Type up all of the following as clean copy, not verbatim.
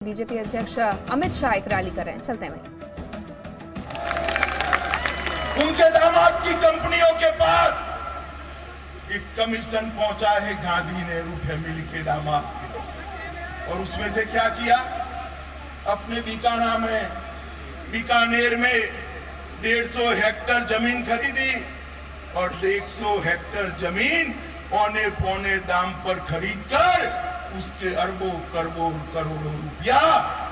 BJP अध्यक्ष अमित शाह एक rally कर रहे हैं, चलते हैं वहीं। उनके दामाद की कंपनियों के पास एक कमीशन पहुंचा है गांधी नेहरू फैमिली के दामाद के, और उसमें से क्या किया, अपने बीकानेर में 150 हेक्टर जमीन खरीदी और 150 हेक्टर जमीन पौने पौने दाम पर खरीदकर उसके अरबों करोड़ों रुपया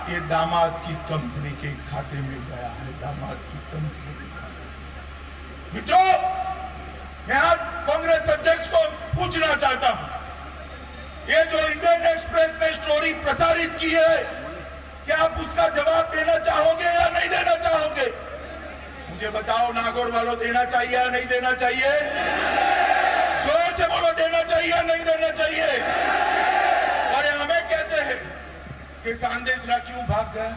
ये दामाद की कंपनी के खाते में गया है। दामाद की कंपनी के खाते में। मित्रों, मैं आज कांग्रेस अध्यक्ष को पूछना चाहता हूं, ये जो इंडियन एक्सप्रेस ने स्टोरी प्रसारित की है, क्या आप उसका जवाब देना चाहोगे या नहीं देना चाहोगे? मुझे बताओ, नागौर वालों, देना चाहिए या नहीं देना चाहिए? जोर से बोलो, देना चाहिए या नहीं देना चाहिए? अरे हमें कहते हैं कि सांदेशरा क्यों भाग गया,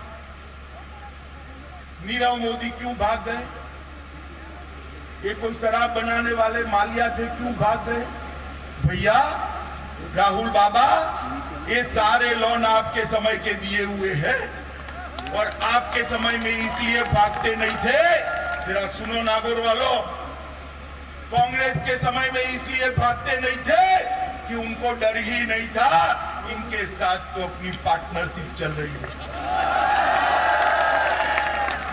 नीरव मोदी क्यों भाग गए, ये कोई शराब बनाने वाले मालिया थे क्यों भाग गए? भैया राहुल बाबा, ये सारे लोन आपके समय के दिए हुए हैं और आपके समय में इसलिए भागते नहीं थे। जरा सुनो नागौर वालों, कांग्रेस के समय में इसलिए भागते नहीं थे कि उनको डर ही नहीं था, इनके साथ तो अपनी पार्टनरशिप चल रही है।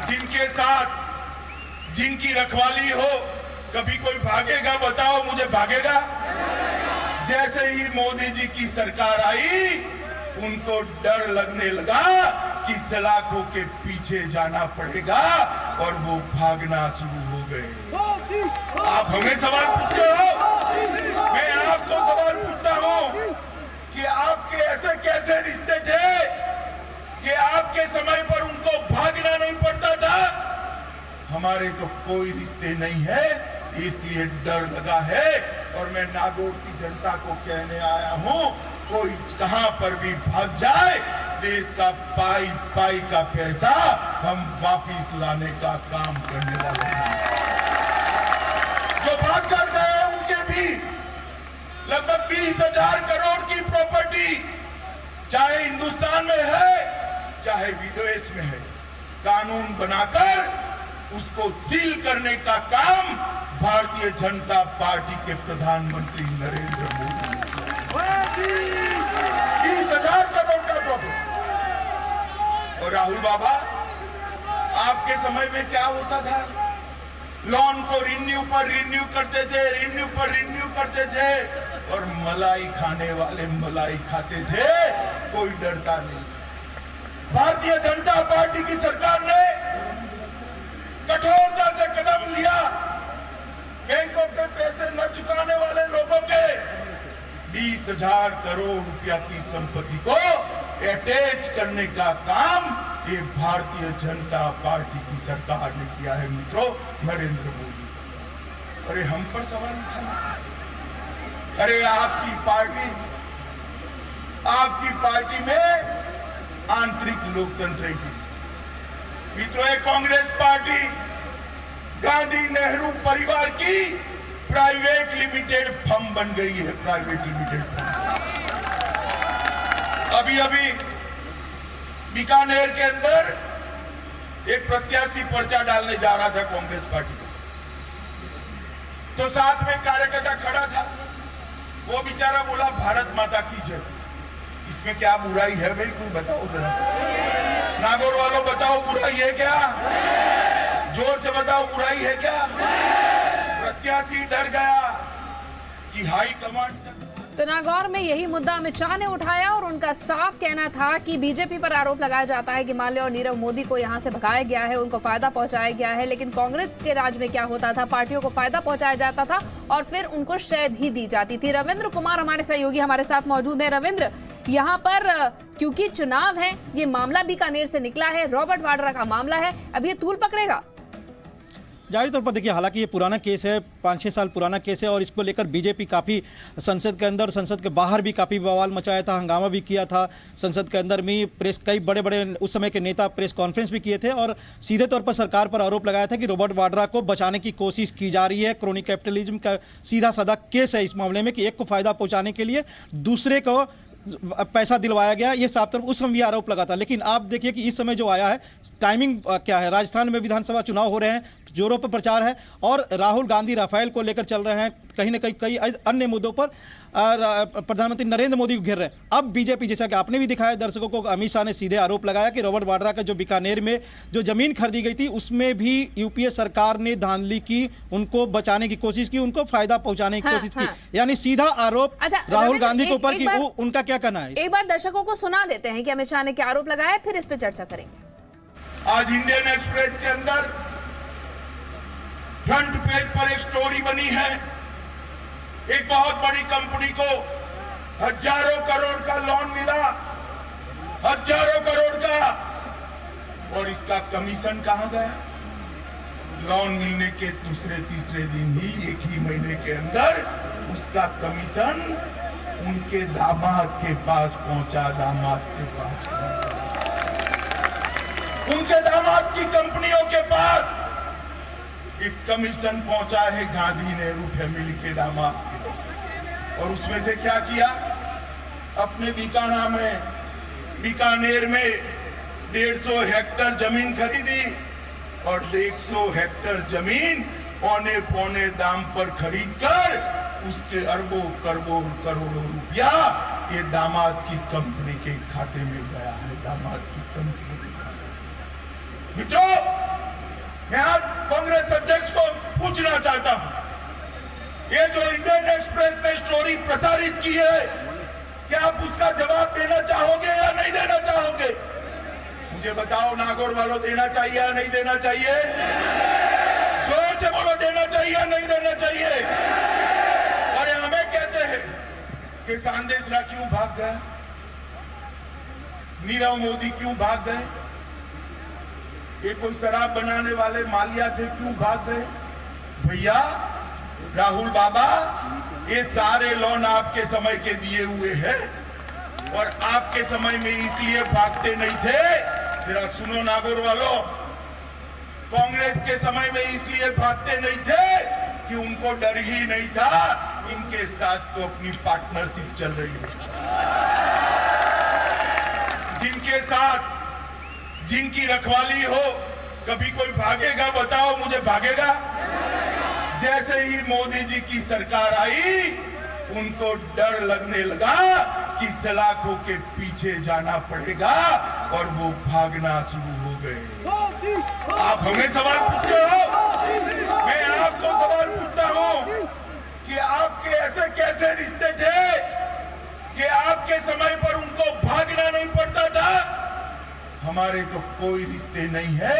जिनके साथ जिनकी रखवाली हो, कभी कोई भागेगा? बताओ मुझे, भागेगा? जैसे ही मोदी जी की सरकार आई, उनको डर लगने लगा कि सलाखों के पीछे जाना पड़ेगा और वो भागना शुरू हो गए। आप हमें सवाल पूछते हो, मैं आपको सवाल पूछता हूं कि आपके ऐसे कैसे रिश्ते थे कि आपके समय पर उनको भागना नहीं पड़ता था? हमारे तो कोई रिश्ते नहीं है, इसलिए डर लगा है। और मैं नागौर की जनता को कहने आया हूं, कोई कहां पर भी भाग जाए, देश का पाई पाई का पैसा हम वापिस लाने का काम करने वाले हैं। जो भाग कर गए उनके भी लगभग 20,000 करोड़ की प्रॉपर्टी, चाहे हिंदुस्तान में है चाहे विदेश में है, कानून बनाकर उसको सील करने का काम भारतीय जनता पार्टी के प्रधानमंत्री नरेंद्र मोदी ने 20,000 करोड़ का प्रॉपर्टी। और राहुल बाबा, आपके समय में क्या होता था? लोन को रिन्यू करते थे और मलाई खाने वाले मलाई खाते थे, कोई डरता नहीं। भारतीय जनता पार्टी की सरकार ने कठोरता से कदम लिया, बैंकों के पैसे न चुकाने वाले लोगों के 20,000 करोड़ रुपया की संपत्ति को अटैच करने का काम ये भारतीय जनता पार्टी की सरकार ने किया है। मित्रों, नरेंद्र मोदी सरकार। अरे हम पर सवाल उठाना, अरे आपकी पार्टी में आंतरिक लोकतंत्र की। मित्रों, कांग्रेस पार्टी गांधी नेहरू परिवार की प्राइवेट लिमिटेड फर्म बन गई है। प्राइवेट लिमिटेड फर्म अभी बीकानेर के अंदर एक प्रत्याशी पर्चा डालने जा रहा था कांग्रेस पार्टी को, तो साथ में कार्यकर्ता खड़ा था, वो बेचारा बोला भारत माता की जय। इसमें क्या बुराई है भाई? कोई बताओ जरा, नागौर वालों बताओ, बुराई है क्या? जोर से बताओ, बुराई है क्या? प्रत्याशी डर गया कि हाई कमांड। तो नागौर में यही मुद्दा अमित शाह ने उठाया और उनका साफ कहना था कि बीजेपी पर आरोप लगाया जाता है कि माल्या और नीरव मोदी को यहां से भगाया गया है, उनको फायदा पहुंचाया गया है, लेकिन कांग्रेस के राज में क्या होता था, पार्टियों को फायदा पहुंचाया जाता था और फिर उनको शय भी दी जाती थी। रविंद्र कुमार हमारे सहयोगी हमारे साथ मौजूद है। रविंद्र, यहाँ पर क्योंकि चुनाव है, ये मामला बीकानेर से निकला है, रॉबर्ट वाड्रा का मामला है, अब ये तूल पकड़ेगा? जाहिर तौर पर देखिए, हालांकि ये पुराना केस है, 5-6 साल पुराना केस है और इसको लेकर बीजेपी काफ़ी संसद के अंदर, संसद के बाहर भी काफ़ी बवाल मचाया था, हंगामा भी किया था। संसद के अंदर में प्रेस, कई बड़े बड़े उस समय के नेता प्रेस कॉन्फ्रेंस भी किए थे और सीधे तौर पर सरकार पर आरोप लगाया था कि रॉबर्ट वाड्रा को बचाने की कोशिश की जा रही है। क्रोनी कैपिटलिज्म का सीधा साधा केस है इस मामले में कि एक को फायदा पहुँचाने के लिए दूसरे को पैसा दिलवाया गया, ये साफ तौर पर उस समय भी आरोप लगा था। लेकिन आप देखिए कि इस समय जो आया है, टाइमिंग क्या है, राजस्थान में विधानसभा चुनाव हो रहे हैं, जोरों पर प्रचार है और राहुल गांधी राफेल को लेकर चल रहे हैं, कहीं ना कहीं कई अन्य मुद्दों पर प्रधानमंत्री नरेंद्र मोदी को घेर रहे हैं। अब बीजेपी, जैसा कि आपने भी दिखाया दर्शकों को, अमित शाह ने सीधे आरोप लगाया कि रॉबर्ट वाड्रा का जो बीकानेर में जो जमीन खरीदी गई थी उसमें भी यूपीए सरकार ने धांधली की, उनको बचाने की कोशिश की, उनको फायदा पहुंचाने की कोशिश की, यानी सीधा आरोप राहुल गांधी के ऊपर कि उनका क्या कहना है। एक बार दर्शकों को सुना देते हैं कि अमित शाह ने क्या आरोप लगाया, फिर इस पे चर्चा करेंगे। आज इंडियन एक्सप्रेस के अंदर फ्रंट पेज पर एक स्टोरी बनी है, एक बहुत बड़ी कंपनी को हजारों करोड़ का लोन मिला, हजारों करोड़ का, और इसका कमीशन कहां गया? लोन मिलने के दूसरे तीसरे दिन ही, एक ही महीने के अंदर उसका कमीशन उनके दामाद के पास पहुंचा, दामाद के पास, उनके दामाद की कंपनियों के पास एक कमीशन पहुंचा है गांधी नेहरू फैमिली के दामाद के। और उसमें से क्या किया? अपने बीकानेर में 150 हेक्टेयर जमीन खरीदी और 150 हेक्टेयर जमीन पौने पौने दाम पर खरीदकर उसके अरबों करोड़ों रुपया ये दामाद की कंपनी के खाते में गया है, दामाद की कंपनी के खाते। मित्रों, मैं आज कांग्रेस अध्यक्ष को पूछना चाहता हूं, ये जो इंडियन एक्सप्रेस ने स्टोरी प्रसारित की है, क्या आप उसका जवाब देना चाहोगे या नहीं देना चाहोगे? मुझे बताओ, नागौर वालों, देना चाहिए या नहीं देना चाहिए? जोर से बोलो, देना चाहिए या नहीं देना चाहिए? और हमें कहते हैं कि सांदेशरा क्यों भाग गया, नीरव मोदी क्यों भाग गए, ये कोई शराब बनाने वाले मालिया थे क्यों भाग गए? भैया राहुल बाबा, ये सारे लोन आपके समय के दिए हुए हैं और आपके समय में इसलिए भागते नहीं थे। जरा सुनो नागौर वालों, कांग्रेस के समय में इसलिए भागते नहीं थे कि उनको डर ही नहीं था, इनके साथ तो अपनी पार्टनरशिप चल रही है। जिनके साथ जिनकी रखवाली हो, कभी कोई भागेगा? बताओ मुझे, भागेगा? जैसे ही मोदी जी की सरकार आई, उनको डर लगने लगा कि सलाखों के पीछे जाना पड़ेगा और वो भागना शुरू हो गए। आप हमें सवाल पूछते हो, मैं आपको सवाल पूछता हूं कि आपके ऐसे कैसे रिश्ते थे कि आपके समय पर उनको भागना नहीं पड़ता था? हमारे तो कोई रिश्ते नहीं है,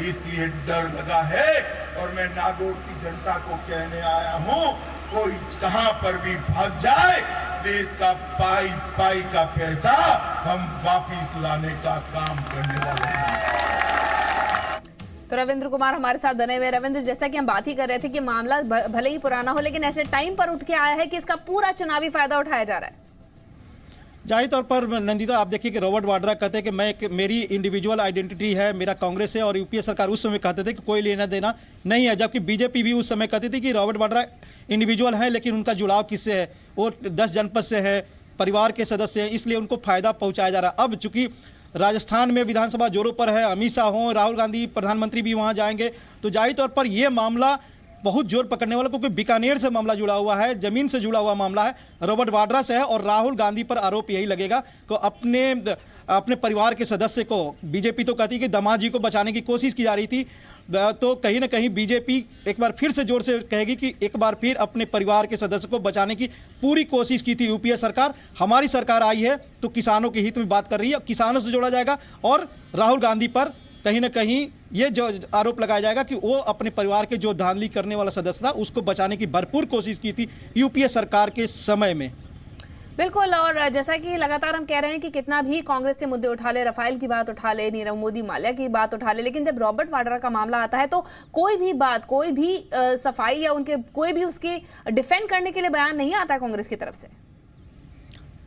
इसलिए डर लगा है। और मैं नागौर की जनता को कहने आया हूं, कोई कहां पर भी भाग जाए, देश का पाई पाई का पैसा हम वापिस लाने का काम करने वाले हैं। तो रविंद्र कुमार हमारे साथ बने हुए। रविंद्र, जैसा कि हम बात ही कर रहे थे कि मामला भले ही पुराना हो, लेकिन ऐसे टाइम पर उठ के आया है कि इसका पूरा चुनावी फायदा उठाया जा रहा है। जाहिर तौर पर नंदिता, आप देखिए कि रॉबर्ट वाड्रा कहते हैं कि मेरी इंडिविजुअल आइडेंटिटी है, मेरा कांग्रेस है, और यूपीए सरकार उस समय कहते थे कि कोई लेना देना नहीं है, जबकि बीजेपी भी उस समय कहती थी कि रॉबर्ट वाड्रा इंडिविजुअल है, लेकिन उनका जुड़ाव किससे है? वो 10 जनपद से है, परिवार के सदस्य हैं, इसलिए उनको फायदा पहुंचाया जा रहा है। अब चूंकि राजस्थान में विधानसभा जोरों पर है, अमित शाह हों, राहुल गांधी प्रधानमंत्री भी वहां जाएंगे, तो जाहिर तौर पर यह मामला बहुत जोर पकड़ने वाला, क्योंकि बीकानेर से मामला जुड़ा हुआ है, जमीन से जुड़ा हुआ मामला है, रॉबर्ट वाड्रा से है। और राहुल गांधी पर आरोप यही लगेगा कि अपने परिवार के सदस्य को, बीजेपी तो कहती है कि दामाद जी को बचाने की कोशिश की जा रही थी, तो कहीं ना कहीं बीजेपी एक बार फिर से जोर से कहेगी कि एक बार फिर अपने परिवार के सदस्य को बचाने की पूरी कोशिश की थी यूपीए सरकार। हमारी सरकार आई है तो किसानों के हित में बात कर रही है, किसानों से जोड़ा जाएगा। और राहुल गांधी पर कहीं ना कहीं ये जो आरोप लगाया जाएगा कि वो अपने परिवार के जो धांधली करने वाला सदस्य था उसको बचाने की भरपूर कोशिश की थी यूपीए सरकार के समय में। बिल्कुल, और जैसा कि लगातार हम कह रहे हैं कि कितना भी कांग्रेस से मुद्दे उठा ले, राफेल की बात उठा ले, नीरव मोदी माल्या की बात उठा ले, लेकिन जब रॉबर्ट वाड्रा का मामला आता है तो कोई भी बात, कोई भी सफाई या उनके कोई भी उसकी डिफेंड करने के लिए बयान नहीं आता है कांग्रेस की तरफ से।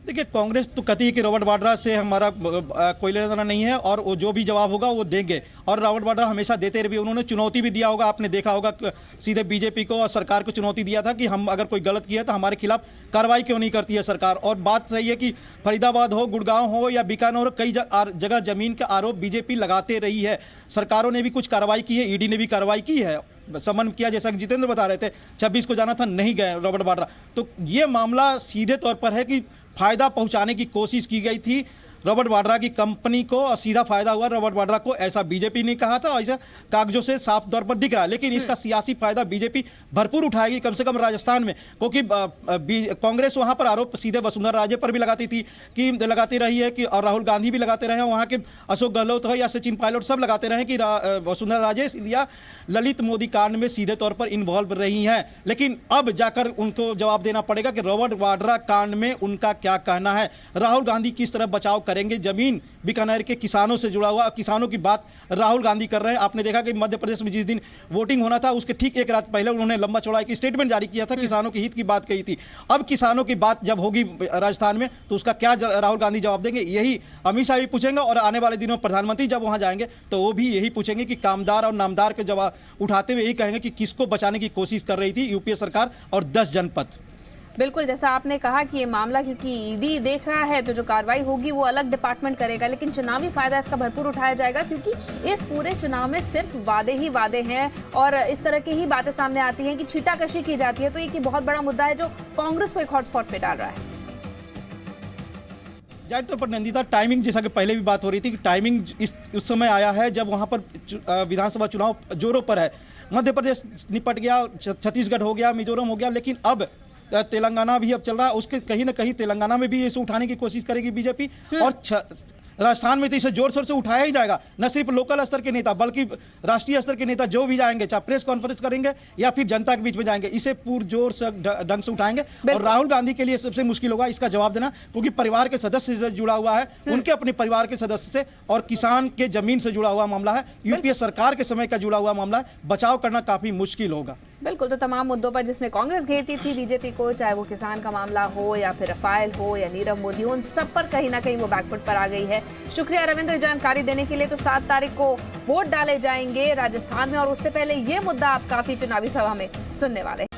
देखिए, कांग्रेस तो कहती है कि रॉबर्ट वाड्रा से हमारा कोई लेना देना नहीं है और वो जो भी जवाब होगा वो देंगे, और रॉबर्ट वाड्रा हमेशा देते रहे। उन्होंने चुनौती भी दिया होगा, आपने देखा होगा सीधे बीजेपी को और सरकार को चुनौती दिया था कि हम अगर कोई गलत किया तो हमारे खिलाफ कार्रवाई क्यों नहीं करती है सरकार। और बात सही है कि फरीदाबाद हो, गुड़गांव हो या बीकानेर हो, कई जगह जमीन का आरोप बीजेपी लगाते रही है। सरकारों ने भी कुछ कार्रवाई की है, ईडी ने भी कार्रवाई की है, समन किया, जैसा कि जितेंद्र बता रहे थे 26 को जाना था, नहीं गए रॉबर्ट वाड्रा। तो ये मामला सीधे तौर पर है कि फायदा पहुंचाने की कोशिश की गई थी रॉबर्ट वाड्रा की कंपनी को और सीधा फायदा हुआ रॉबर्ट वाड्रा को, ऐसा बीजेपी ने कहा था और ऐसा कागजों से साफ तौर पर दिख रहा है। लेकिन इसका सियासी फायदा बीजेपी भरपूर उठाएगी, कम से कम राजस्थान में, क्योंकि कांग्रेस वहां पर आरोप सीधे वसुंधरा राजे पर भी लगाती थी कि लगाती रही है कि, और राहुल गांधी भी लगाते रहे हैं, वहां के अशोक गहलोत हो या सचिन पायलट सब लगाते रहे कि वसुंधरा राजे सिंधिया ललित मोदी कांड में सीधे तौर पर इन्वॉल्व रही हैं। लेकिन अब जाकर उनको जवाब देना पड़ेगा कि रॉबर्ट वाड्रा कांड में उनका क्या कहना है। राहुल गांधी किस तरह बचाव करेंगे, जमीन बीकानेर के किसानों से जुड़ा हुआ, किसानों की बात राहुल गांधी कर रहे हैं। आपने देखा कि मध्य प्रदेश में जिस दिन वोटिंग होना था उसके ठीक एक रात पहले उन्होंने लंबा चौड़ा एक स्टेटमेंट जारी किया था, किसानों के हित की बात कही थी। अब किसानों की बात जब होगी राजस्थान में तो उसका क्या राहुल गांधी जवाब देंगे, यही अमित शाह भी पूछेंगे। और आने वाले दिनों प्रधानमंत्री जब वहां जाएंगे तो वो भी यही पूछेंगे कि कामदार और नामदार के जवाब उठाते हुए यही कहेंगे कि किसको बचाने की कोशिश कर रही थी यूपीए सरकार और 10 जनपद। बिल्कुल, जैसा आपने कहा कि ये मामला क्योंकि ईडी देख रहा है तो जो कार्रवाई होगी वो अलग डिपार्टमेंट करेगा, लेकिन चुनावी फायदा इसका भरपूर उठाया जाएगा क्योंकि इस पूरे चुनाव में सिर्फ वादे ही वादे हैं और इस तरह की ही बातें सामने आती हैं कि छीटाकशी की जाती है। तो ये बहुत बड़ा मुद्दा है जो कांग्रेस को एक हॉटस्पॉट पे डाल रहा है। जाहिर तौर पर नंदिता, टाइमिंग जैसा कि पहले भी बात हो रही थी कि टाइमिंग उस समय आया है जब वहां पर विधानसभा चुनाव जोरों पर है। मध्य प्रदेश निपट गया, छत्तीसगढ़ हो गया, मिजोरम हो गया, लेकिन अब तेलंगाना भी अब चल रहा है। उसके कहीं ना कहीं तेलंगाना में भी इसे उठाने की कोशिश करेगी बीजेपी और राजस्थान में तो इसे जोर शोर से उठाया ही जाएगा। न सिर्फ लोकल स्तर के नेता बल्कि राष्ट्रीय स्तर के नेता जो भी जाएंगे, चाहे प्रेस कॉन्फ्रेंस करेंगे या फिर जनता के बीच में जाएंगे, इसे पुरजोर से ढंग से उठाएंगे। और राहुल गांधी के लिए सबसे मुश्किल होगा इसका जवाब देना, क्योंकि परिवार के सदस्य से जुड़ा हुआ है, उनके अपने परिवार के सदस्य से, और किसान के जमीन से जुड़ा हुआ मामला है, यूपीए सरकार के समय का जुड़ा हुआ मामला है। बचाव करना काफी मुश्किल होगा। बिल्कुल, तो तमाम मुद्दों पर जिसमें कांग्रेस घेरती थी बीजेपी को, चाहे वो किसान का मामला हो या फिर रफाल हो या नीरव मोदी हो, उन सब पर कहीं ना कहीं वो बैकफुट पर आ गई है। शुक्रिया रविंद्र जानकारी देने के लिए। तो 7 तारीख को वोट डाले जाएंगे राजस्थान में और उससे पहले ये मुद्दा आप काफी चुनावी सभा में सुनने वाले हैं।